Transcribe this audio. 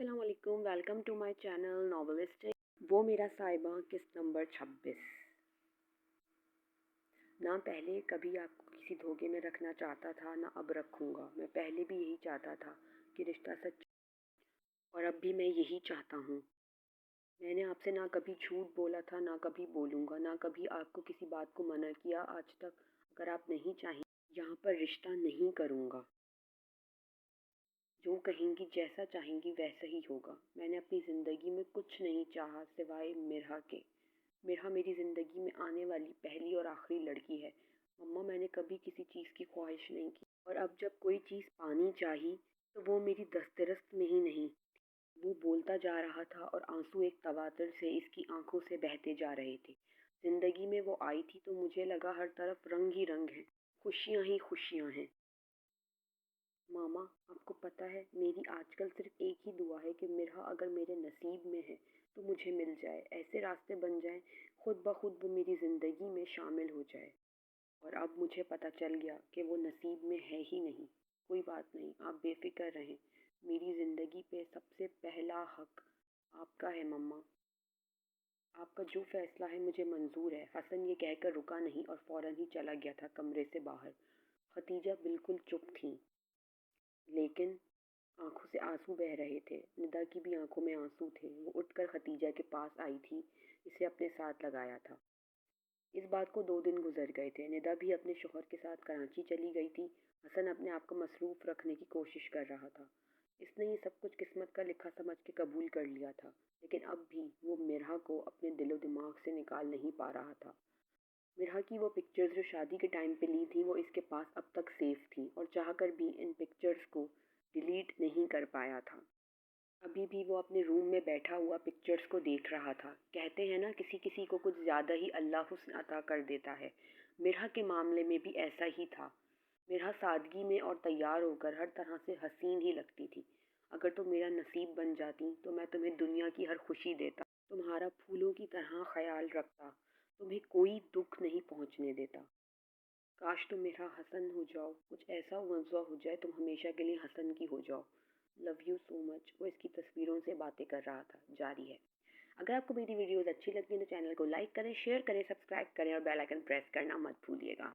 अस्सलाम वालेकुम, welcome to my channel नॉवेलिस्टिक। वो मेरा साहिबा किस्त नंबर 26। ना पहले कभी आपको किसी धोखे में रखना चाहता था, ना अब रखूँगा। मैं पहले भी यही चाहता था कि रिश्ता सच, और अब भी मैं यही चाहता हूँ। मैंने आपसे ना कभी झूठ बोला था, ना कभी बोलूँगा, ना कभी आपको किसी बात को मना किया आज तक। अगर आप नहीं चाहें, यहाँ पर रिश्ता नहीं करूँगा। जो कहेंगी, जैसा चाहेंगी वैसा ही होगा। मैंने अपनी ज़िंदगी में कुछ नहीं चाहा सिवाय मिरहा के। मिरहा मेरी ज़िंदगी में आने वाली पहली और आखिरी लड़की है। मम्मा, मैंने कभी किसी चीज़ की ख्वाहिश नहीं की, और अब जब कोई चीज़ पानी चाहिए तो वो मेरी दस्तरस्त में ही नहीं। वो बोलता जा रहा था और आंसू एक तवातर से इसकी आंखों से बहते जा रहे थे। ज़िंदगी में वो आई थी तो मुझे लगा हर तरफ रंग ही रंग है, खुशियाँ ही खुशियाँ हैं। मामा, आपको पता है, मेरी आजकल सिर्फ एक ही दुआ है कि मिरहा अगर मेरे नसीब में है तो मुझे मिल जाए। ऐसे रास्ते बन जाएं खुद ब खुद वो मेरी ज़िंदगी में शामिल हो जाए। और अब मुझे पता चल गया कि वो नसीब में है ही नहीं। कोई बात नहीं, आप बेफिक्र रहें। मेरी ज़िंदगी पे सबसे पहला हक आपका है मम्मा। आपका जो फैसला है मुझे मंजूर है। हसन ये कहकर रुका नहीं और फौरन ही चला गया था कमरे से बाहर। खतीजा बिल्कुल चुप थी, लेकिन आंखों से आंसू बह रहे थे। निदा की भी आंखों में आंसू थे। वो उठकर खतीजा के पास आई थी, इसे अपने साथ लगाया था। इस बात को 2 दिन गुजर गए थे। निदा भी अपने शोहर के साथ कराची चली गई थी। हसन अपने आप को मसरूफ रखने की कोशिश कर रहा था। इसने ये सब कुछ किस्मत का लिखा समझ के कबूल कर लिया था, लेकिन अब भी वो मिरहा को अपने दिलो दिमाग से निकाल नहीं पा रहा था। मिरहा की वो पिक्चर्स जो शादी के टाइम पे ली थी वो इसके पास अब तक सेफ थी, और चाहकर भी इन पिक्चर्स को डिलीट नहीं कर पाया था। अभी भी वो अपने रूम में बैठा हुआ पिक्चर्स को देख रहा था। कहते हैं ना, किसी किसी को कुछ ज़्यादा ही अल्लाह हुस्न अता कर देता है। मिरहा के मामले में भी ऐसा ही था। मिरहा सादगी में और तैयार होकर हर तरह से हसीन ही लगती थी। अगर तुम मेरा नसीब बन जाती तो मैं तुम्हें दुनिया की हर खुशी देता, तुम्हारा फूलों की तरह ख्याल रखता, तुम्हें कोई दुख नहीं पहुंचने देता। काश तुम मेरा हसन हो जाओ, कुछ ऐसा मौज़ू हो जाए, तुम हमेशा के लिए हसन की हो जाओ। Love you so much. वो इसकी तस्वीरों से बातें कर रहा था। जारी है। अगर आपको मेरी वीडियोस अच्छी लगती हैं तो चैनल को लाइक करें, शेयर करें, सब्सक्राइब करें और बेल आइकन प्रेस करना मत भूलिएगा।